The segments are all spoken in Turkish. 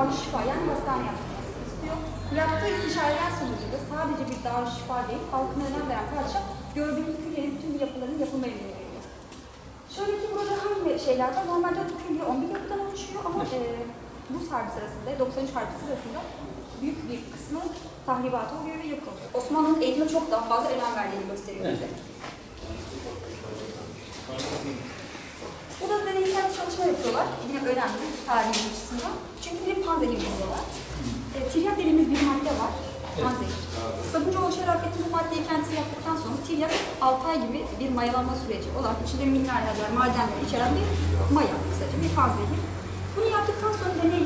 Darüşşifa yani hastane yaptırmasını istiyor. Yaptığı istişareler sonucunda sadece bir Darüşşifa değil, halkına önem veren padişah gördüğümüz külliyenin bütün bu yapıların yapılma emrini veriyor. Şöyle ki burada hangi şeyler var? Normalde bu külliye 11 yapıdan oluşuyor ama Rus Harbi sırasında, 93 Harbi sırasında büyük bir kısmı tahribata oluyor ve yok oluyor. Osmanlı'nın eğitime çok daha fazla önem verdiğini gösteriyor bize. Bu da deneysel bir çalışma yapıyorlar. Yine önemli tarihin açısından. Çünkü bir panzehir buluyorlar. Tiryak dediğimiz bir madde var. Panzehir. Sabuncuoğlu Şerafettin bu maddeyi kendisi yaptıktan sonra tiryak 6 ay gibi bir mayalanma süreci olan, içinde mineraller, madenleri içeren bir maya, kısaca bir panzehir. Bunu yaptıktan sonra deney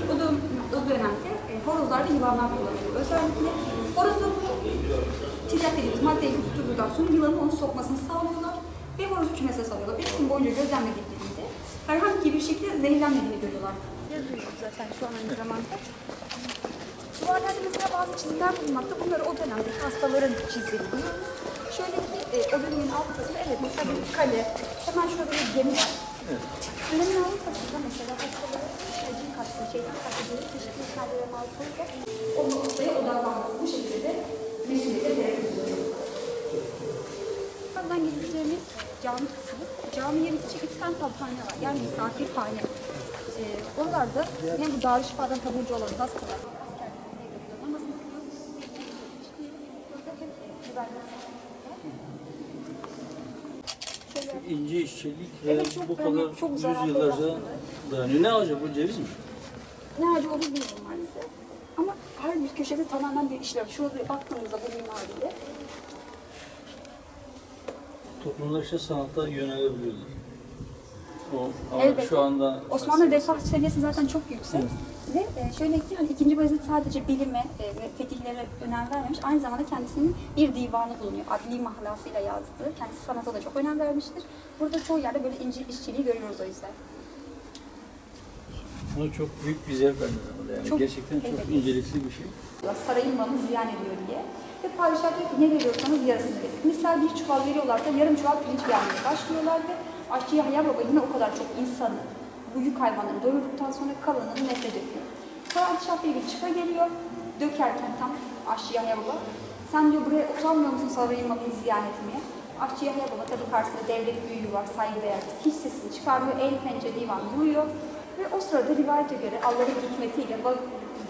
o dönemde horozlar ve yılanlar kullanılıyor. Özellikle horozda bu tiryak dediğimiz maddeyi tutturduktan sonra yılanın onu sokmasını sağlıyorlar ve horozu kümese salıyorlar. 3 gün boyunca gözlemlediklerinde herhangi bir şekilde zehirlenmediğini görüyorlar. Yazıyoruz zaten şu an aynı zamanda. Duvarlarda mesela bazı çizimler bulunmakta. Bunları o dönemdeki hastaların çizdiğini buluyoruz. Şöyle ki o dönemin alt kısmı, evet mesela bir kale, hemen şurada bir gemi var. Evet. Dönemin alt kısmında mesela hastaların cin kaçtığı, şeytan kaçtığı çeşitli işlerlere maruz olacak. Onu ortaya odaklanması bu şekilde meşruiyete terapi buluyor. Buradan gideceğimiz cami kısmı, camiye bitecek 2 tane tabhane var. Yani misafirhane. Oralarda hem bu Darüşşifa'dan taburcu olan hastalar, İnce işçilik ve bu kadar yüzyıllarca dayanıyor. Ne ağacı bu, ceviz mi? Ne ağacı olur bilmiyorum maalesef. Ama her bir köşede tamamen bir işlem. Şurada baktığımızda bu mimariyle. Toplumlar işte sanata yönelebiliyorlar. Elbette. Şu anda Osmanlı refah seviyesi zaten çok yüksek. Ve şöyle ki hani 2. Bayezid sadece bilime ve fetihlere önem vermemiş, aynı zamanda kendisinin bir divanı bulunuyor. Adli mahlasıyla yazdığı, kendisi sanata da çok önem vermiştir. Burada çoğu yerde böyle ince işçiliği görüyoruz o yüzden. Buna çok büyük bir zevk vermiyor yani. Gerçekten çok incelikli bir şey. Sarayın malını ziyan ediyor diye. Ve padişah diyor ki ne veriyorsanız yarısını verin. Misal bir çuval veriyorlarsa yarım çuval pirinç vermeye başlıyorlar ve Aşçı Yahya Baba yine o kadar çok insanı, bu yük hayvanlarını doyurduktan sonra kalanını nefret ediyor. Padişah bir gün çıka geliyor, dökerken tam Aşçı Yahya Baba, sen diyor buraya utanmıyor musun sarayın malını ziyan etmeye? Aşçı Yahya Baba tabii karşısında devlet büyüğü var, saygıdeğer, hiç sesini çıkarmıyor, el pençe divan vuruyor. Ve o sırada rivayete göre Allah'ın hikmetiyle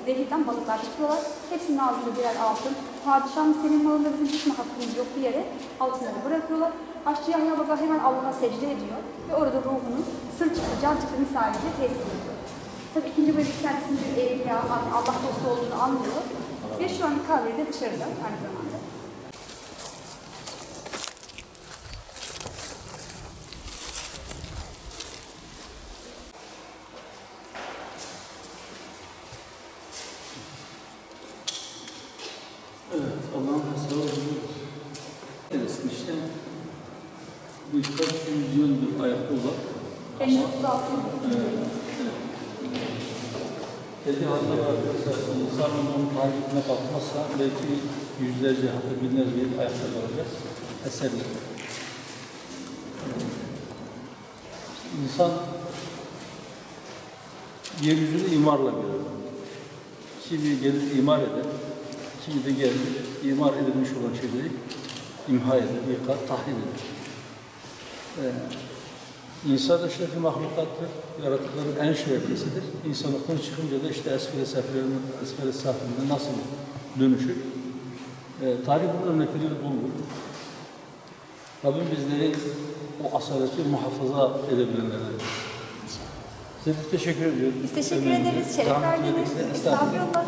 nehirden balıklar çıkıyorlar. Hepsinin ağzında birer altın. Padişahın senin malında bizim hiç mi hakkımız yok diyerek altınları bırakıyorlar. Aşçı Yahya Baba hemen Allah'a secde ediyor ve orada ruhunu sır çıktı, can çıktı misaliyle teslim ediyor. Tabii 2. Bayezid kendisinin bir evliya, Allah dostu olduğunu anlıyor ve şu an kahvede dışarıda aynı zamanda. Evet, Allah'ın hesabı buluyoruz. Neresin işte? Birkaç yüzyıldır ayakta olan. Henüz 36 yıl. Dediği halde arkadaşlar, insan onun takipine bakmazsa belki yüzlerce, hatta binlerce yıl ayakta kalacak eserler. İnsan yeryüzünü imarla görür. Kimi gelir imar eder, kimi de gelir imar edilmiş olan şeyleri imha eder, yıkar, tahrip eder. İnsan da şerefli mahlukattır, yaratıkların en şereflisidir. İnsanlıktan çıkınca da işte esfel-i safilinde nasıl dönüşür? Tarih bunun örnekleriyle dolu. Rabbim bizleri o asaleti muhafaza edebilenlerden. Size teşekkür ediyorum. Biz teşekkür ederiz, şeref verdiniz. Estağfurullah.